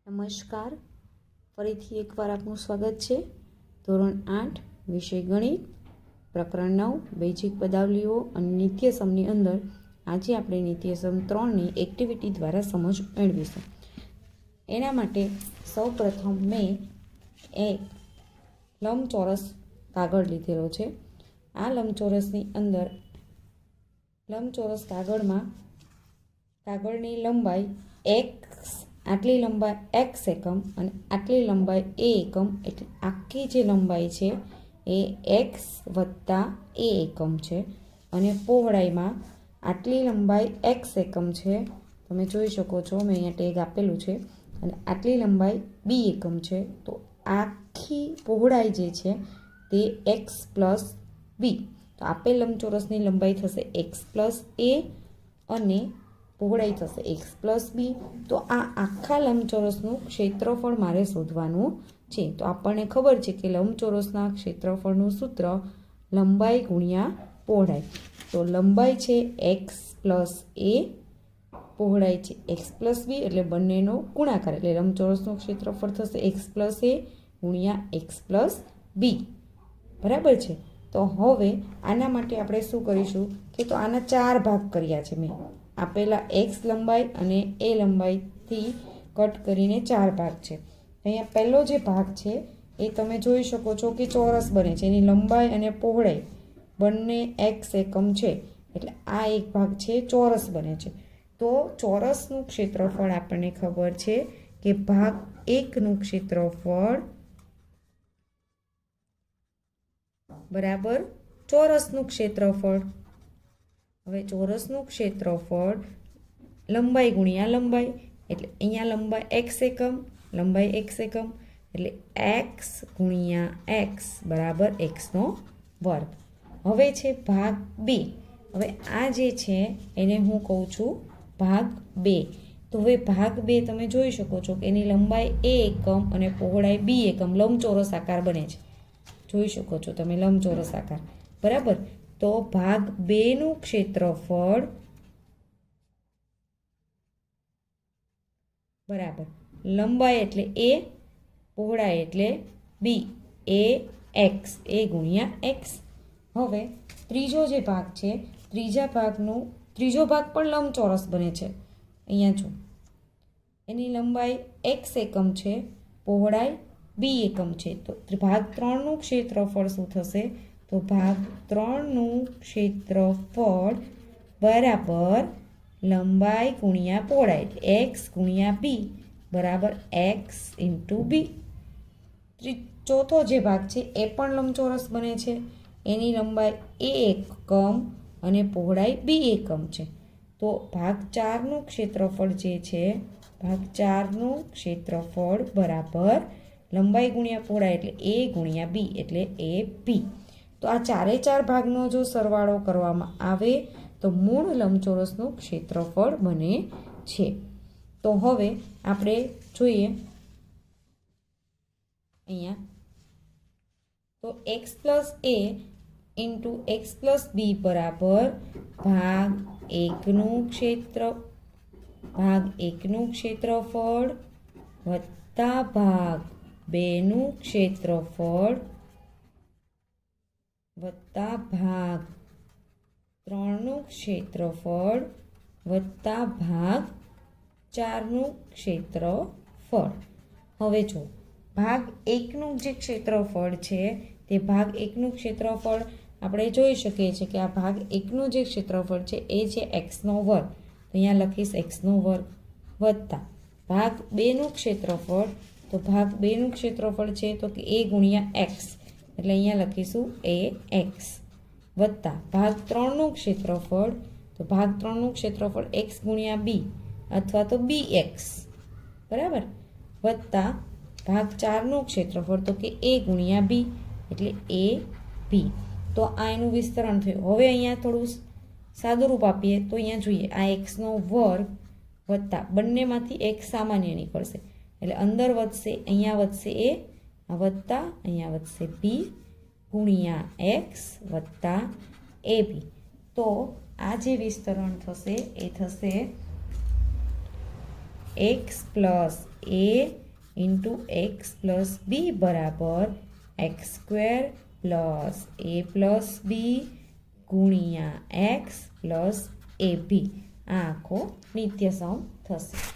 નમસ્કાર, ફરીથી એકવાર આપનું સ્વાગત છે. ધોરણ 8 વિષય ગણિત, પ્રકરણ 9 બેઝિક પદાવલીઓ અને નિત્યસમની અંદર આજે આપણે નિત્યસમ 3ની એક્ટિવિટી દ્વારા સમજ મેળવીશું. એના માટે સૌપ્રથમ મેં એક લંબચોરસ કાગળ લીધેલો છે. આ લંબચોરસની અંદર લંબચોરસ કાગળની લંબાઈ આટલી લંબાઈ x એકમ અને આટલી લંબાઈ a એકમ, એટલે આખી જે લંબાઈ છે એ x વત્તા a એકમ છે. અને પહોળાઈમાં આટલી લંબાઈ x એકમ છે, તમે જોઈ શકો છો, મેં અહીંયા ટેગ આપેલું છે. અને આટલી લંબાઈ b એકમ છે. તો આખી પહોળાઈ જે છે તે x પ્લસ b. તો આપેલ લંબચોરસની લંબાઈ થશે x પ્લસ a અને પહોળાઈ થશે x પ્લસ b. તો આ આખા લંબચોરસનું ક્ષેત્રફળ મારે શોધવાનું છે. તો આપણને ખબર છે કે લંબચોરસના ક્ષેત્રફળનું સૂત્ર લંબાઈ ગુણ્યા પહોળાઈ. તો લંબાઈ છે x પ્લસ a, પહોળાઈ છે x પ્લસ b, એટલે બંનેનો ગુણાકાર, એટલે લંબચોરસનું ક્ષેત્રફળ થશે x પ્લસ a ગુણ્યા x પ્લસ b. બરાબર છે. તો હવે આના માટે આપણે શું કરીશું કે તો આના 4 ભાગ કર્યા છે મેં. આપેલા x લંબાઈ અને a લંબાઈથી કટ કરીને 4 ભાગ છે. અહીંયા પહેલો જે ભાગ છે એ તમે જોઈ શકો છો કે ચોરસ બને છે. એની લંબાઈ અને પહોળાઈ બંને x એકમ છે, એટલે આ એક ભાગ છે ચોરસ બને છે. તો ચોરસનું ક્ષેત્રફળ આપણને ખબર છે કે ભાગ 1નું ક્ષેત્રફળ બરાબર ચોરસનું ક્ષેત્રફળ. હવે ચોરસનું ક્ષેત્રફળ લંબાઈ ગુણ્યા લંબાઈ, એટલે અહીંયા લંબાઈ x એકમ, લંબાઈ x એકમ, એટલે x ગુણ્યા x બરાબર xનો વર્ગ. હવે છે ભાગ 2. હવે આ જે છે એને હું કહું છું ભાગ 2. તો હવે ભાગ 2 તમે જોઈ શકો છો કે એની લંબાઈ a એકમ અને પહોળાઈ b એકમ, લંબચોરસ આકાર બને છે. જોઈ શકો છો તમે લંબચોરસ આકાર, બરાબર. તો ભાગ 2નું ક્ષેત્રફળ બરાબર લંબાઈ એટલે a, પહોળાઈ એટલે b, a x, a ગુણ્યા x. હવે ત્રીજો જે ભાગ છે, ત્રીજો ભાગ પણ લંબચોરસ બને છે. અહીંયા જો એની લંબાઈ x એકમ છે, પહોળાઈ b એકમ છે. તો ભાગ 3નું ક્ષેત્રફળ શું થશે? તો ભાગ 3નું ક્ષેત્રફળ બરાબર લંબાઈ ગુણ્યા પહોળાઈ, x ગુણ્યા b બરાબર x ઇન્ટુ b. ચોથો જે ભાગ છે એ પણ લંબચોરસ બને છે. એની લંબાઈ a એકમ અને પહોળાઈ b એકમ છે. તો ભાગ 4નું ક્ષેત્રફળ જે છે, ભાગ 4નું ક્ષેત્રફળ બરાબર લંબાઈ ગુણ્યા પહોળાઈ એટલે a ગુણ્યા b, એટલે a b. તો આ 4 ભાગનો જો સરવાળો કરવામાં આવે તો મૂળ લંબચોરસનું ક્ષેત્રફળ બને છે. તો હવે આપણે જોઈએ અહીંયા, તો x plus a into x plus b બરાબર ભાગ 1નું ક્ષેત્રફળ વત્તા ભાગ 2નું ક્ષેત્રફળ વત્તા ભાગ 3નું ક્ષેત્રફળ વત્તા ભાગ 4નું ક્ષેત્રફળ. હવે જો ભાગ 1નું જે ક્ષેત્રફળ છે તે ભાગ 1નું ક્ષેત્રફળ આપણે જોઈ શકીએ છીએ કે આ ભાગ 1નું જે ક્ષેત્રફળ છે એ છે xનો વર્ગ. તો અહીંયા લખીશ xનો વર્ગ વત્તા ભાગ 2નું ક્ષેત્રફળ, તો ભાગ 2નું ક્ષેત્રફળ છે તો કે a ગુણ્યા x, એટલે અહીંયા લખીશું ax વત્તા ભાગ 3નું ક્ષેત્રફળ, તો ભાગ 3નું ક્ષેત્રફળ x ગુણ્યા b અથવા તો bx બરાબર વત્તા ભાગ 4નું ક્ષેત્રફળ તો કે a ગુણ્યા b, એટલે ab. તો આ એનું વિસ્તરણ થયું. હવે અહીંયા થોડું સાદુરૂપ આપીએ તો અહીંયા જોઈએ આ xનો વર્ગ વત્તા બંનેમાંથી x સામાન્ય નીકળશે, એટલે અંદર વધશે, અહીંયા વધશે a, આ વત્તા અહીંયા વધશે b ગુણ્યા x વત્તા ab. તો આ જે વિસ્તરણ થશે એ થશે x પ્લસ એ ઇન્ટુ એક્સ પ્લસ બી બરાબર એક્સ સ્ક્વેર પ્લસ એ પ્લસ બી ગુણ્યા એક્સ પ્લસ એ બી. આ આખો નિત્યસમ થશે.